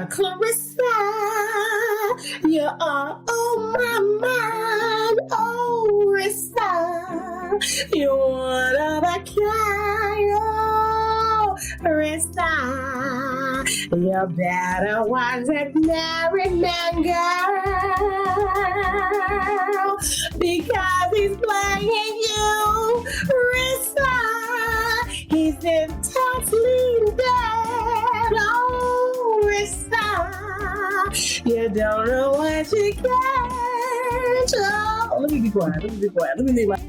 Clarissa, you are on my mind, oh, Rissa, you're one of a kind, oh, Rissa, you better watch that married man, girl, because he's playing you, Rissa, he's intensely dead, oh, Rissa. You don't know what you get. Oh, let me be quiet.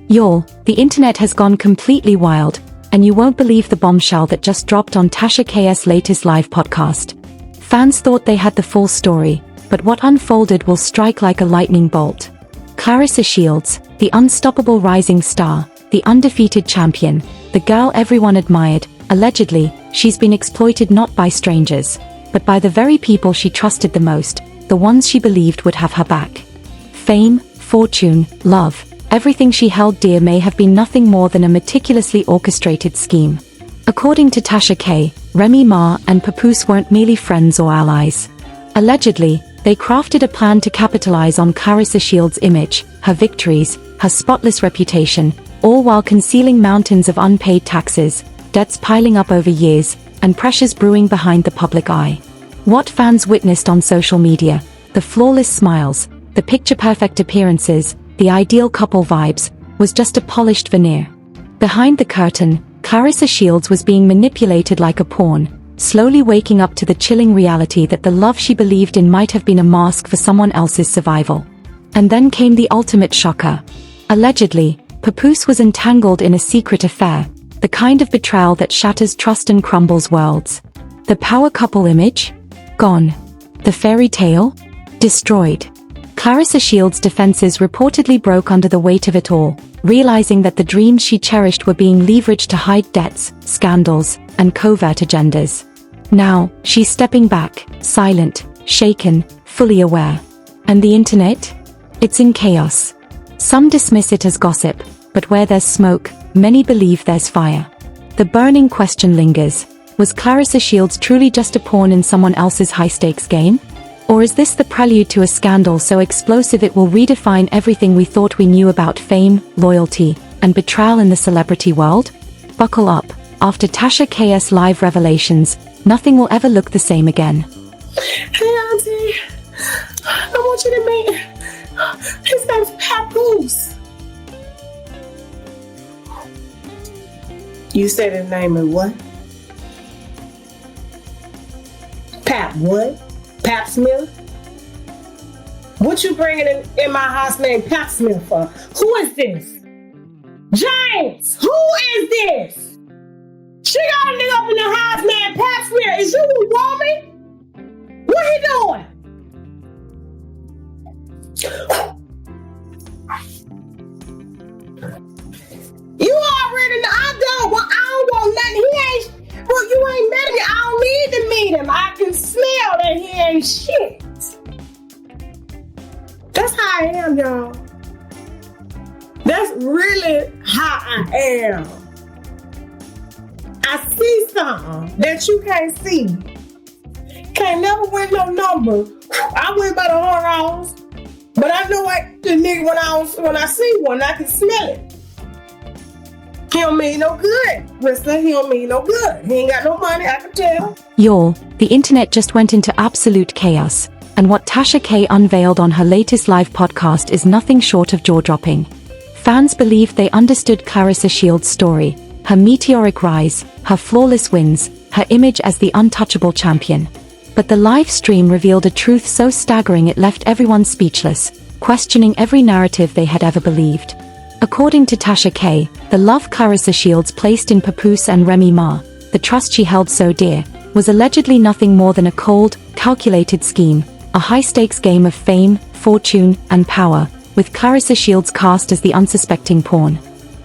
Y'all, the internet has gone completely wild, and you won't believe the bombshell that just dropped on Tasha K's latest live podcast. Fans thought they had the full story, but what unfolded will strike like a lightning bolt. Clarissa Shields, the unstoppable rising star, the undefeated champion, the girl everyone admired, allegedly, she's been exploited not by strangers, but by the very people she trusted the most, the ones she believed would have her back. Fame, fortune, love, everything she held dear may have been nothing more than a meticulously orchestrated scheme. According to Tasha K, Remy Ma and Papoose weren't merely friends or allies. Allegedly, they crafted a plan to capitalize on Clarissa Shields' image, her victories, her spotless reputation, all while concealing mountains of unpaid taxes, debts piling up over years, and pressures brewing behind the public eye. What fans witnessed on social media, the flawless smiles, the picture-perfect appearances, the ideal couple vibes, was just a polished veneer. Behind the curtain, Clarissa Shields was being manipulated like a pawn, slowly waking up to the chilling reality that the love she believed in might have been a mask for someone else's survival. And then came the ultimate shocker. Allegedly, Papoose was entangled in a secret affair, the kind of betrayal that shatters trust and crumbles worlds. The power couple image? Gone. The fairy tale? Destroyed. Clarissa Shields' defenses reportedly broke under the weight of it all, realizing that the dreams she cherished were being leveraged to hide debts, scandals, and covert agendas. Now, she's stepping back, silent, shaken, fully aware. And the internet? It's in chaos. Some dismiss it as gossip, but where there's smoke, many believe there's fire. The burning question lingers. Was Clarissa Shields truly just a pawn in someone else's high-stakes game? Or is this the prelude to a scandal so explosive it will redefine everything we thought we knew about fame, loyalty, and betrayal in the celebrity world? Buckle up. After Tasha K's live revelations, nothing will ever look the same again. Hey, Auntie. I want you to meet... His name's Papoose. You said his name is what? Pap what? Pap Smith? What you bringing in my house named Pap Smith for? Who is this? James! Who is this? She got a nigga up in the house named Pap Smith. Is you a woman? What he doing? You already know. I don't want nothing. He ain't. Well, you ain't met me. I don't need to meet him. I can smell that he ain't shit. That's how I am, y'all. That's really how I am. I see something that you can't see. Can't never win no number. I win by the horns, but I know the nigga when I see one, I can smell it. He don't mean no good. Listen, he don't mean no good. He ain't got no money, I can tell. Y'all, the internet just went into absolute chaos, and what Tasha K unveiled on her latest live podcast is nothing short of jaw-dropping. Fans believed they understood Clarissa Shields' story, her meteoric rise, her flawless wins, her image as the untouchable champion. But the live stream revealed a truth so staggering it left everyone speechless, questioning every narrative they had ever believed. According to Tasha K, the love Clarissa Shields placed in Papoose and Remy Ma, the trust she held so dear, was allegedly nothing more than a cold, calculated scheme, a high-stakes game of fame, fortune, and power, with Clarissa Shields cast as the unsuspecting pawn.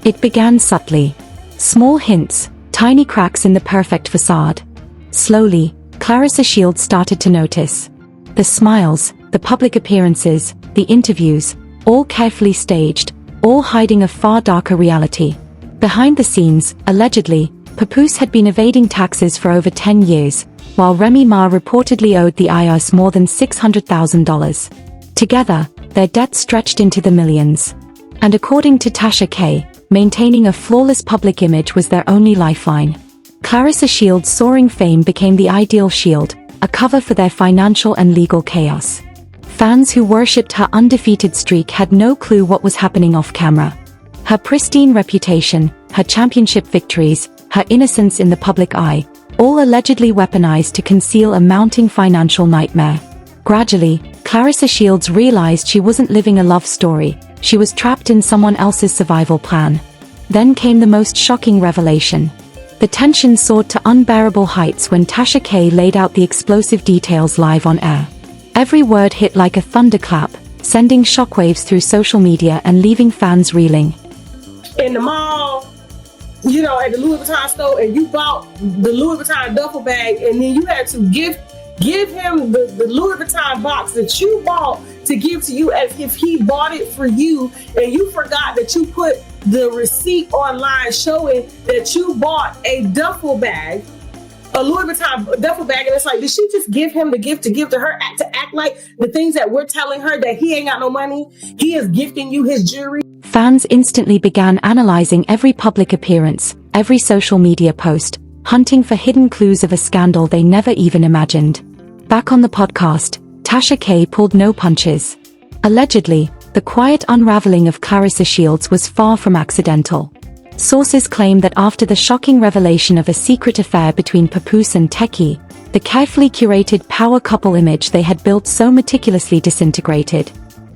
It began subtly. Small hints, tiny cracks in the perfect facade. Slowly, Clarissa Shields started to notice. The smiles, the public appearances, the interviews, all carefully staged, all hiding a far darker reality. Behind the scenes, allegedly, Papoose had been evading taxes for over 10 years, while Remy Ma reportedly owed the IRS more than $600,000. Together, their debt stretched into the millions. And according to Tasha K., maintaining a flawless public image was their only lifeline. Clarissa Shields' soaring fame became the ideal shield, a cover for their financial and legal chaos. Fans who worshipped her undefeated streak had no clue what was happening off camera. Her pristine reputation, her championship victories, her innocence in the public eye, all allegedly weaponized to conceal a mounting financial nightmare. Gradually, Clarissa Shields realized she wasn't living a love story, she was trapped in someone else's survival plan. Then came the most shocking revelation. The tension soared to unbearable heights when Tasha K laid out the explosive details live on air. Every word hit like a thunderclap, sending shockwaves through social media and leaving fans reeling. In the mall, at the Louis Vuitton store, and you bought the Louis Vuitton duffel bag, and then you had to give him the Louis Vuitton box that you bought to give to you as if he bought it for you, and you forgot that you put the receipt online showing that you bought a duffel bag, a Louis Vuitton duffel bag, and it's like, did she just give him the gift to give to her, to act like the things that we're telling her that he ain't got no money, he is gifting you his jewelry? Fans instantly began analyzing every public appearance, every social media post, hunting for hidden clues of a scandal they never even imagined. Back on the podcast, Tasha K pulled no punches. Allegedly, the quiet unraveling of Clarissa Shields was far from accidental. Sources claim that after the shocking revelation of a secret affair between Papoose and Techie, the carefully curated power couple image they had built so meticulously disintegrated.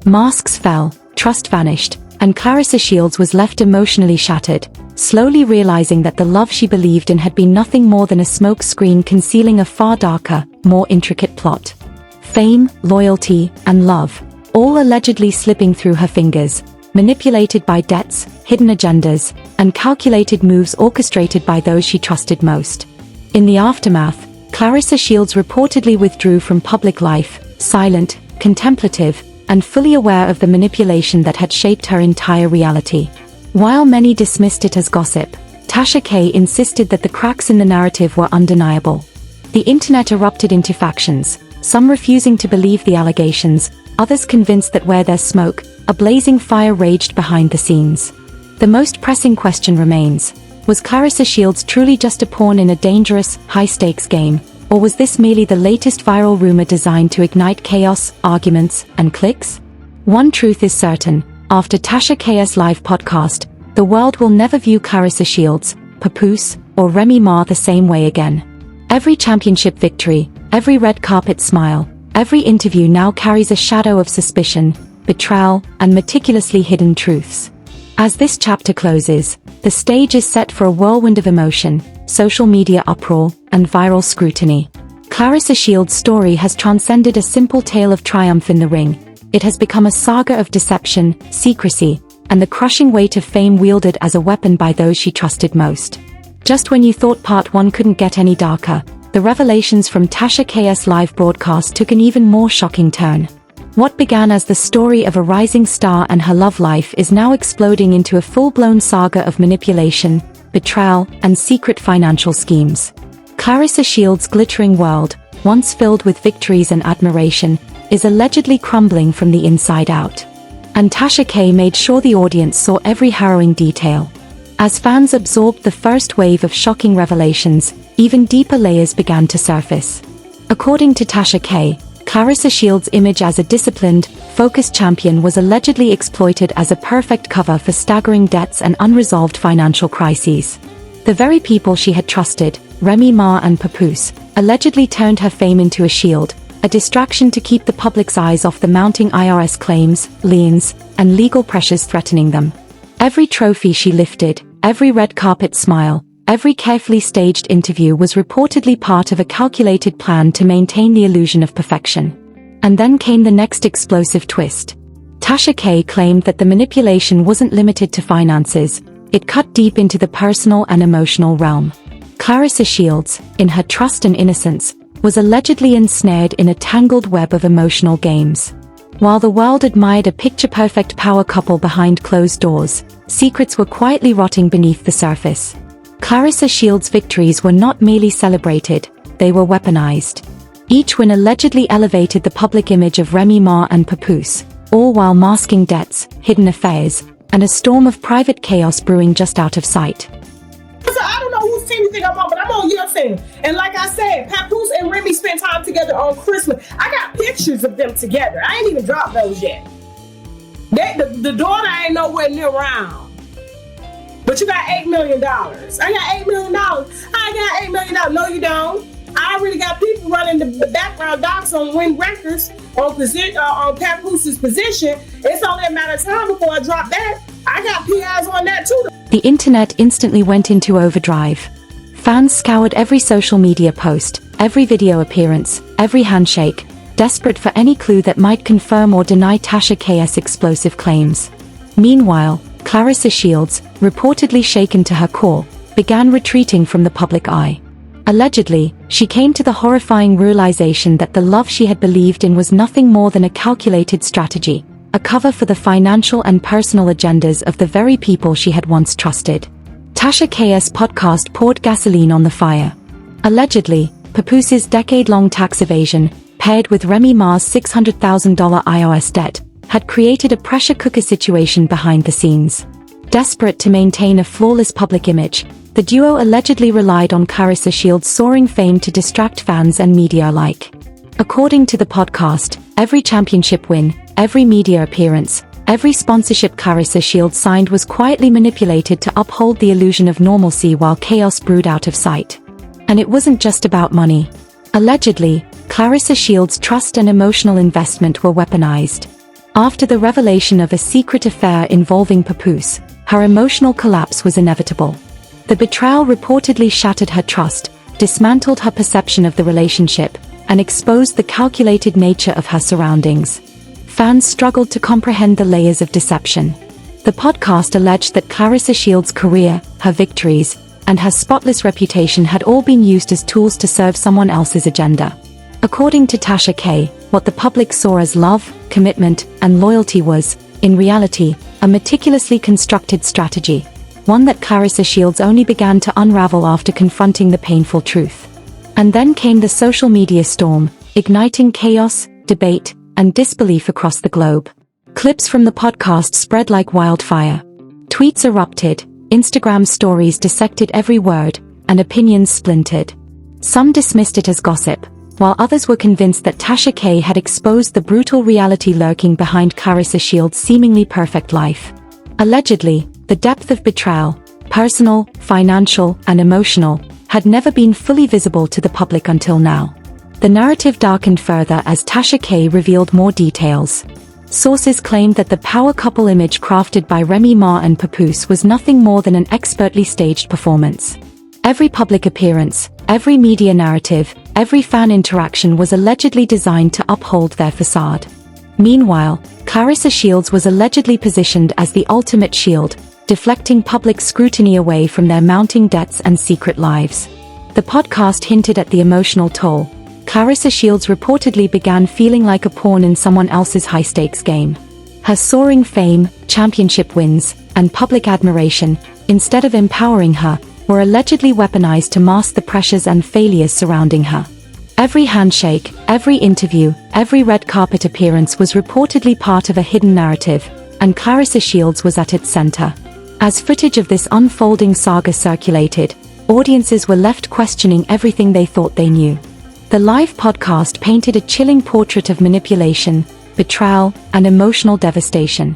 Masks fell, trust vanished, and Clarissa Shields was left emotionally shattered, slowly realizing that the love she believed in had been nothing more than a smoke screen concealing a far darker, more intricate plot. Fame, loyalty, and love, all allegedly slipping through her fingers, manipulated by debts, hidden agendas, and calculated moves orchestrated by those she trusted most. In the aftermath, Clarissa Shields reportedly withdrew from public life, silent, contemplative, and fully aware of the manipulation that had shaped her entire reality. While many dismissed it as gossip, Tasha K insisted that the cracks in the narrative were undeniable. The internet erupted into factions, some refusing to believe the allegations, others convinced that where there's smoke, a blazing fire raged behind the scenes. The most pressing question remains: was Clarissa Shields truly just a pawn in a dangerous, high-stakes game, or was this merely the latest viral rumor designed to ignite chaos, arguments, and clicks? One truth is certain: after Tasha K's live podcast, the world will never view Clarissa Shields, Papoose, or Remy Ma the same way again. Every championship victory, every red carpet smile, every interview now carries a shadow of suspicion, betrayal, and meticulously hidden truths. As this chapter closes, the stage is set for a whirlwind of emotion, social media uproar, and viral scrutiny. Clarissa Shields' story has transcended a simple tale of triumph in the ring. It has become a saga of deception, secrecy, and the crushing weight of fame wielded as a weapon by those she trusted most. Just when you thought part 1 couldn't get any darker, the revelations from Tasha K's live broadcast took an even more shocking turn. What began as the story of a rising star and her love life is now exploding into a full-blown saga of manipulation, betrayal, and secret financial schemes. Clarissa Shields' glittering world, once filled with victories and admiration, is allegedly crumbling from the inside out. And Tasha K made sure the audience saw every harrowing detail. As fans absorbed the first wave of shocking revelations, even deeper layers began to surface. According to Tasha K, Clarissa Shields' image as a disciplined, focused champion was allegedly exploited as a perfect cover for staggering debts and unresolved financial crises. The very people she had trusted, Remy Ma and Papoose, allegedly turned her fame into a shield, a distraction to keep the public's eyes off the mounting IRS claims, liens, and legal pressures threatening them. Every trophy she lifted, every red carpet smile, every carefully staged interview was reportedly part of a calculated plan to maintain the illusion of perfection. And then came the next explosive twist. Tasha K claimed that the manipulation wasn't limited to finances, it cut deep into the personal and emotional realm. Clarissa Shields, in her trust and innocence, was allegedly ensnared in a tangled web of emotional games. While the world admired a picture-perfect power couple behind closed doors, secrets were quietly rotting beneath the surface. Clarissa Shields' victories were not merely celebrated, they were weaponized. Each win allegedly elevated the public image of Remy Ma and Papoose, all while masking debts, hidden affairs, and a storm of private chaos brewing just out of sight. So I don't know whose team you think I'm on, but I'm on your team. And like I said, Papoose and Remy spent time together on Christmas. I got pictures of them together. I ain't even dropped those yet. The daughter ain't nowhere near around. But you got $8 million. I got $8 million. I got $8 million. No, you don't. I already got people running the background docs on Win Records on Papoose's position. It's only a matter of time before I drop that. I got PIs on that too. The internet instantly went into overdrive. Fans scoured every social media post, every video appearance, every handshake, desperate for any clue that might confirm or deny Tasha K's explosive claims. Meanwhile, Clarissa Shields, reportedly shaken to her core, began retreating from the public eye. Allegedly, she came to the horrifying realization that the love she had believed in was nothing more than a calculated strategy, a cover for the financial and personal agendas of the very people she had once trusted. Tasha K's podcast poured gasoline on the fire. Allegedly, Papoose's decade-long tax evasion, paired with Remy Ma's $600,000 IRS debt, had created a pressure cooker situation behind the scenes. Desperate to maintain a flawless public image, the duo allegedly relied on Clarissa Shields' soaring fame to distract fans and media alike. According to the podcast, every championship win, every media appearance, every sponsorship Clarissa Shields signed was quietly manipulated to uphold the illusion of normalcy while chaos brewed out of sight. And it wasn't just about money. Allegedly, Clarissa Shields' trust and emotional investment were weaponized. After the revelation of a secret affair involving Papoose, her emotional collapse was inevitable. The betrayal reportedly shattered her trust, dismantled her perception of the relationship, and exposed the calculated nature of her surroundings. Fans struggled to comprehend the layers of deception. The podcast alleged that Clarissa Shields' career, her victories, and her spotless reputation had all been used as tools to serve someone else's agenda. According to Tasha K, what the public saw as love, commitment, and loyalty was, in reality, a meticulously constructed strategy, one that Clarissa Shields only began to unravel after confronting the painful truth. And then came the social media storm, igniting chaos, debate, and disbelief across the globe. Clips from the podcast spread like wildfire. Tweets erupted, Instagram stories dissected every word, and opinions splintered. Some dismissed it as gossip, while others were convinced that Tasha K had exposed the brutal reality lurking behind Clarissa Shields' seemingly perfect life. Allegedly, the depth of betrayal, personal, financial, and emotional, had never been fully visible to the public until now. The narrative darkened further as Tasha K revealed more details. Sources claimed that the power couple image crafted by Remy Ma and Papoose was nothing more than an expertly staged performance. Every public appearance, every media narrative, every fan interaction was allegedly designed to uphold their facade. Meanwhile, Clarissa Shields was allegedly positioned as the ultimate shield, deflecting public scrutiny away from their mounting debts and secret lives. The podcast hinted at the emotional toll. Clarissa Shields reportedly began feeling like a pawn in someone else's high-stakes game. Her soaring fame, championship wins, and public admiration, instead of empowering her, were allegedly weaponized to mask the pressures and failures surrounding her. Every handshake, every interview, every red carpet appearance was reportedly part of a hidden narrative, and Clarissa Shields was at its center. As footage of this unfolding saga circulated, audiences were left questioning everything they thought they knew. The live podcast painted a chilling portrait of manipulation, betrayal, and emotional devastation.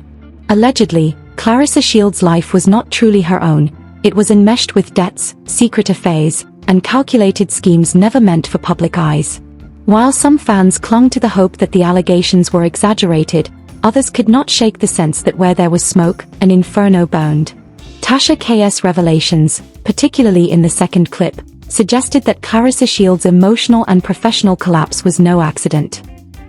Allegedly, Clarissa Shields' life was not truly her own. It was enmeshed with debts, secret affairs, and calculated schemes never meant for public eyes. While some fans clung to the hope that the allegations were exaggerated, others could not shake the sense that where there was smoke, an inferno burned. Tasha K's revelations, particularly in the second clip, suggested that Clarissa Shields' emotional and professional collapse was no accident.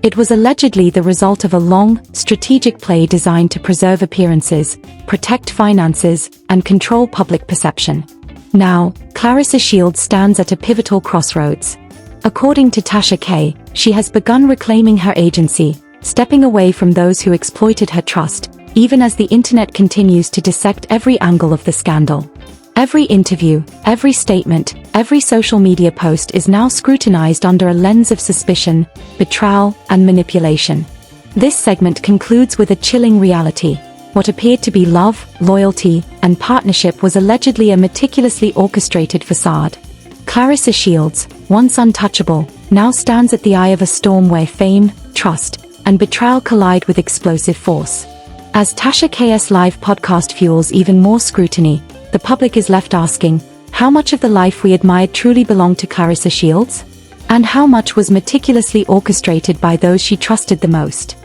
It was allegedly the result of a long, strategic play designed to preserve appearances, protect finances, and control public perception. Now, Clarissa Shields stands at a pivotal crossroads. According to Tasha K, she has begun reclaiming her agency, stepping away from those who exploited her trust, even as the internet continues to dissect every angle of the scandal. Every interview, every statement, every social media post is now scrutinized under a lens of suspicion, betrayal, and manipulation. This segment concludes with a chilling reality. What appeared to be love, loyalty, and partnership was allegedly a meticulously orchestrated facade. Clarissa Shields, once untouchable, now stands at the eye of a storm where fame, trust, and betrayal collide with explosive force. As Tasha K.'s live podcast fuels even more scrutiny, the public is left asking, how much of the life we admired truly belonged to Clarissa Shields? And how much was meticulously orchestrated by those she trusted the most?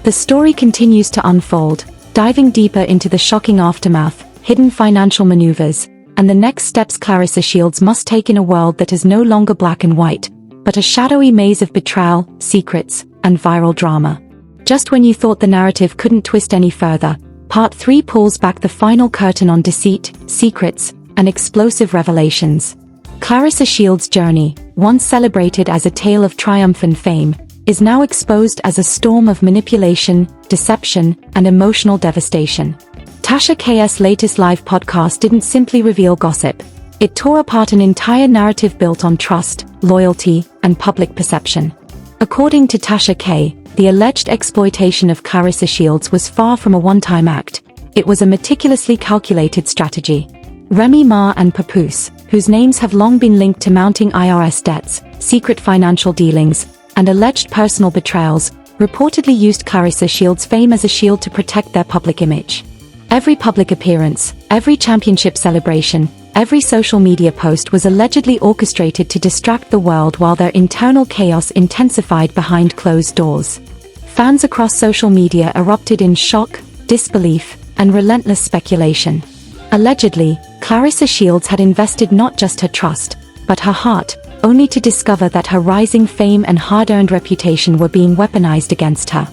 The story continues to unfold, diving deeper into the shocking aftermath, hidden financial maneuvers, and the next steps Clarissa Shields must take in a world that is no longer black and white, but a shadowy maze of betrayal, secrets, and viral drama. Just when you thought the narrative couldn't twist any further, Part 3 pulls back the final curtain on deceit, secrets, and explosive revelations. Clarissa Shields' journey, once celebrated as a tale of triumph and fame, is now exposed as a storm of manipulation, deception, and emotional devastation. Tasha K.'s latest live podcast didn't simply reveal gossip. It tore apart an entire narrative built on trust, loyalty, and public perception. According to Tasha K., the alleged exploitation of Clarissa Shields was far from a one-time act. It was a meticulously calculated strategy. Remy Ma and Papoose, whose names have long been linked to mounting IRS debts, secret financial dealings, and alleged personal betrayals, reportedly used Clarissa Shields' fame as a shield to protect their public image. Every public appearance, every championship celebration, every social media post was allegedly orchestrated to distract the world while their internal chaos intensified behind closed doors. Fans across social media erupted in shock, disbelief, and relentless speculation. Allegedly, Clarissa Shields had invested not just her trust, but her heart, only to discover that her rising fame and hard-earned reputation were being weaponized against her.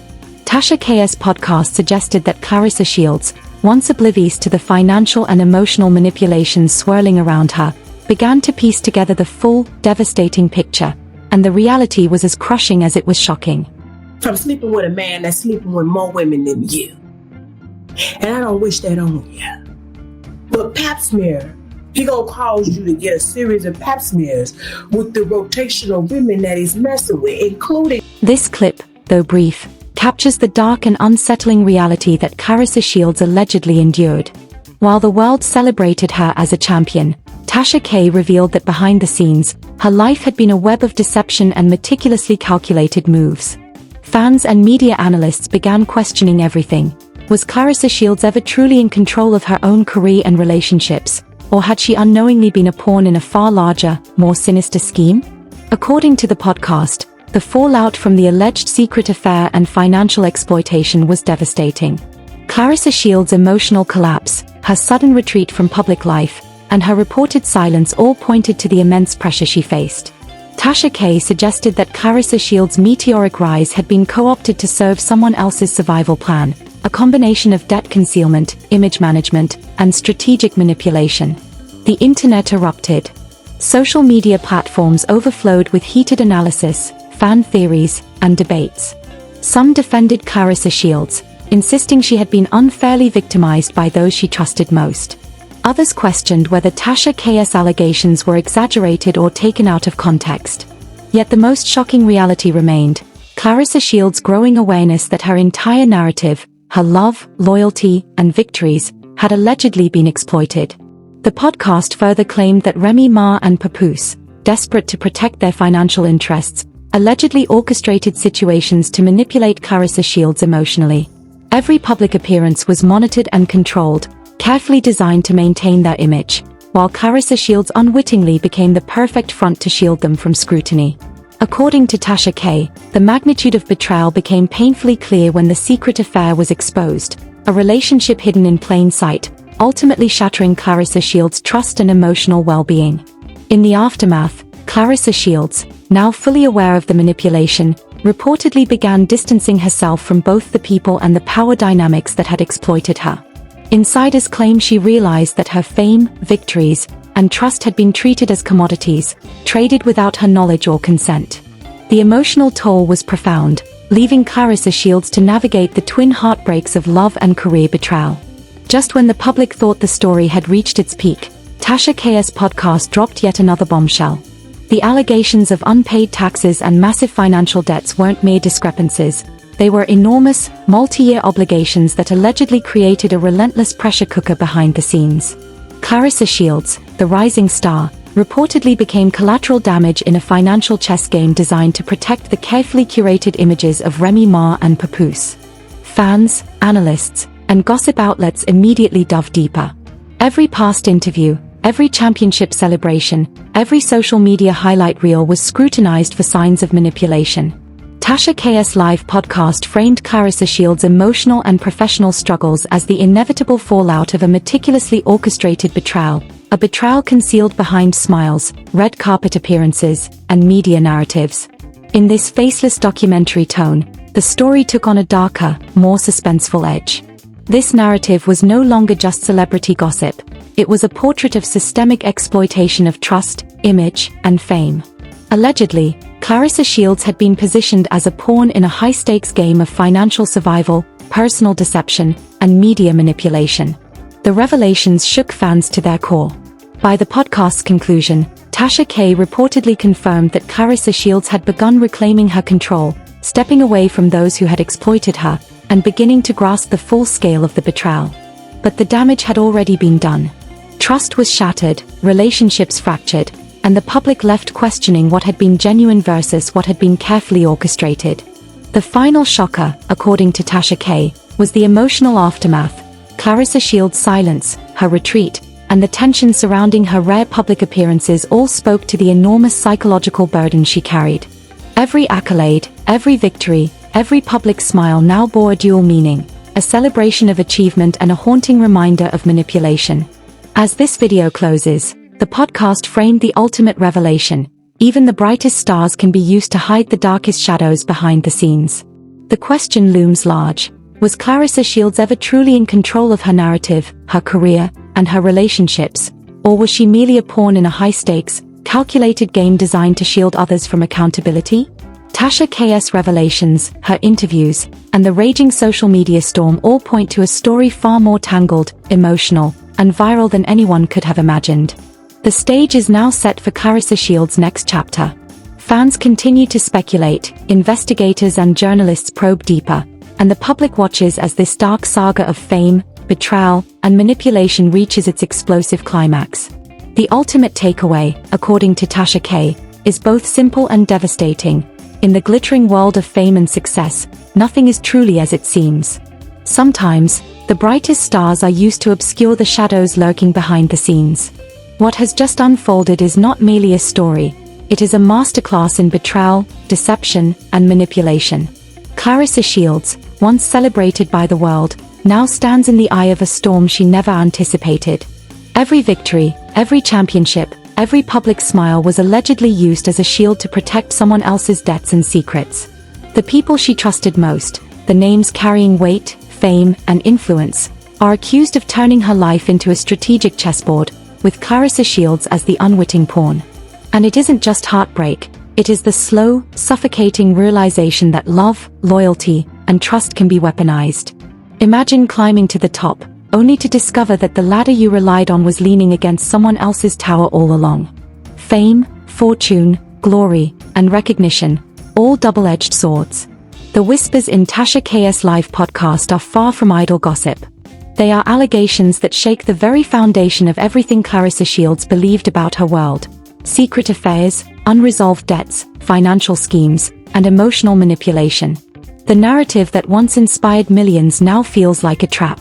Tasha K.'s podcast suggested that Clarissa Shields, once oblivious to the financial and emotional manipulations swirling around her, began to piece together the full, devastating picture, and the reality was as crushing as it was shocking. From sleeping with a man that's sleeping with more women than you. And I don't wish that on you. But pap smear, he gonna cause you to get a series of pap smears with the rotational women that he's messing with, including... This clip, though brief, captures the dark and unsettling reality that Clarissa Shields allegedly endured. While the world celebrated her as a champion, Tasha K. revealed that behind the scenes, her life had been a web of deception and meticulously calculated moves. Fans and media analysts began questioning everything. Was Clarissa Shields ever truly in control of her own career and relationships, or had she unknowingly been a pawn in a far larger, more sinister scheme? According to the podcast, the fallout from the alleged secret affair and financial exploitation was devastating. Clarissa Shields' emotional collapse, her sudden retreat from public life, and her reported silence all pointed to the immense pressure she faced. Tasha K. suggested that Clarissa Shields' meteoric rise had been co-opted to serve someone else's survival plan, a combination of debt concealment, image management, and strategic manipulation. The internet erupted. Social media platforms overflowed with heated analysis, fan theories, and debates. Some defended Clarissa Shields, insisting she had been unfairly victimized by those she trusted most. Others questioned whether Tasha K.'s allegations were exaggerated or taken out of context. Yet the most shocking reality remained: Clarissa Shields' growing awareness that her entire narrative, her love, loyalty, and victories, had allegedly been exploited. The podcast further claimed that Remy Ma and Papoose, desperate to protect their financial interests, allegedly orchestrated situations to manipulate Clarissa Shields emotionally. Every public appearance was monitored and controlled, carefully designed to maintain their image, while Clarissa Shields unwittingly became the perfect front to shield them from scrutiny. According to Tasha K., the magnitude of betrayal became painfully clear when the secret affair was exposed, a relationship hidden in plain sight, ultimately shattering Clarissa Shields' trust and emotional well-being. In the aftermath, Clarissa Shields, now fully aware of the manipulation, reportedly began distancing herself from both the people and the power dynamics that had exploited her. Insiders claim she realized that her fame, victories, and trust had been treated as commodities, traded without her knowledge or consent. The emotional toll was profound, leaving Clarissa Shields to navigate the twin heartbreaks of love and career betrayal. Just when the public thought the story had reached its peak, Tasha KS podcast dropped yet another bombshell. The allegations of unpaid taxes and massive financial debts weren't mere discrepancies. They were enormous, multi-year obligations that allegedly created a relentless pressure cooker behind the scenes. Clarissa Shields, the rising star, reportedly became collateral damage in a financial chess game designed to protect the carefully curated images of Remy Ma and Papoose. Fans, analysts, and gossip outlets immediately dove deeper. Every past interview, every championship celebration, every social media highlight reel was scrutinized for signs of manipulation. Tasha KS Live podcast framed Clarissa Shields' emotional and professional struggles as the inevitable fallout of a meticulously orchestrated betrayal, a betrayal concealed behind smiles, red carpet appearances, and media narratives. In this faceless documentary tone, the story took on a darker, more suspenseful edge. This narrative was no longer just celebrity gossip. It was a portrait of systemic exploitation of trust, image, and fame. Allegedly, Clarissa Shields had been positioned as a pawn in a high-stakes game of financial survival, personal deception, and media manipulation. The revelations shook fans to their core. By the podcast's conclusion, Tasha K reportedly confirmed that Clarissa Shields had begun reclaiming her control, stepping away from those who had exploited her, and beginning to grasp the full scale of the betrayal. But the damage had already been done. Trust was shattered, relationships fractured, and the public left questioning what had been genuine versus what had been carefully orchestrated. The final shocker, according to Tasha K, was the emotional aftermath. Clarissa Shields' silence, her retreat, and the tension surrounding her rare public appearances all spoke to the enormous psychological burden she carried. Every accolade, every victory, every public smile now bore a dual meaning, a celebration of achievement and a haunting reminder of manipulation. As this video closes, the podcast framed the ultimate revelation. Even the brightest stars can be used to hide the darkest shadows behind the scenes. The question looms large. Was Clarissa Shields ever truly in control of her narrative, her career, and her relationships? Or was she merely a pawn in a high-stakes, calculated game designed to shield others from accountability? Tasha KS revelations, her interviews, and the raging social media storm all point to a story far more tangled, emotional, and viral than anyone could have imagined. The stage is now set for Clarissa Shields' next chapter. Fans continue to speculate, investigators and journalists probe deeper, and the public watches as this dark saga of fame, betrayal, and manipulation reaches its explosive climax. The ultimate takeaway, according to Tasha K, is both simple and devastating. In the glittering world of fame and success, nothing is truly as it seems. Sometimes, the brightest stars are used to obscure the shadows lurking behind the scenes. What has just unfolded is not merely a story, it is a masterclass in betrayal, deception, and manipulation. Clarissa Shields, once celebrated by the world, now stands in the eye of a storm she never anticipated. Every victory, every championship, every public smile was allegedly used as a shield to protect someone else's debts and secrets. The people she trusted most, the names carrying weight, fame, and influence, are accused of turning her life into a strategic chessboard, with Clarissa Shields as the unwitting pawn. And it isn't just heartbreak, it is the slow, suffocating realization that love, loyalty, and trust can be weaponized. Imagine climbing to the top, only to discover that the ladder you relied on was leaning against someone else's tower all along. Fame, fortune, glory, and recognition, all double-edged swords. The whispers in Tasha KS Live podcast are far from idle gossip. They are allegations that shake the very foundation of everything Clarissa Shields believed about her world. Secret affairs, unresolved debts, financial schemes, and emotional manipulation. The narrative that once inspired millions now feels like a trap.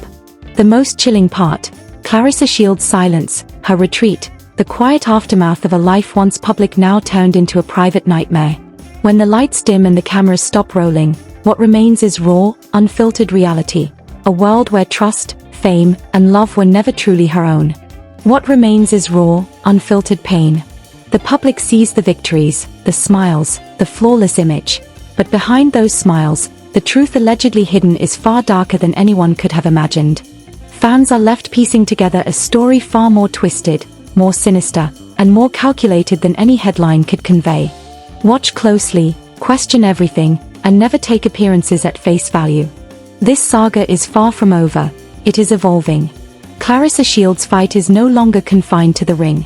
The most chilling part, Clarissa Shields' silence, her retreat, the quiet aftermath of a life once public now turned into a private nightmare. When the lights dim and the cameras stop rolling, what remains is raw, unfiltered reality. A world where trust, fame, and love were never truly her own. What remains is raw, unfiltered pain. The public sees the victories, the smiles, the flawless image. But behind those smiles, the truth allegedly hidden is far darker than anyone could have imagined. Fans are left piecing together a story far more twisted, more sinister, and more calculated than any headline could convey. Watch closely, question everything, and never take appearances at face value. This saga is far from over, it is evolving. Clarissa Shields' fight is no longer confined to the ring.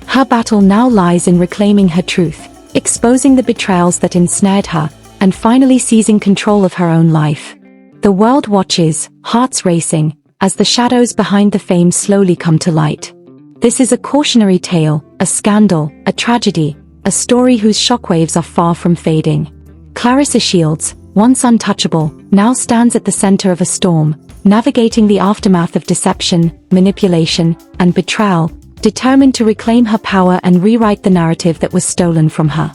Her battle now lies in reclaiming her truth, exposing the betrayals that ensnared her, and finally seizing control of her own life. The world watches, hearts racing, as the shadows behind the fame slowly come to light. This is a cautionary tale, a scandal, a tragedy, a story whose shockwaves are far from fading. Clarissa Shields, once untouchable, now stands at the center of a storm, navigating the aftermath of deception, manipulation, and betrayal, determined to reclaim her power and rewrite the narrative that was stolen from her.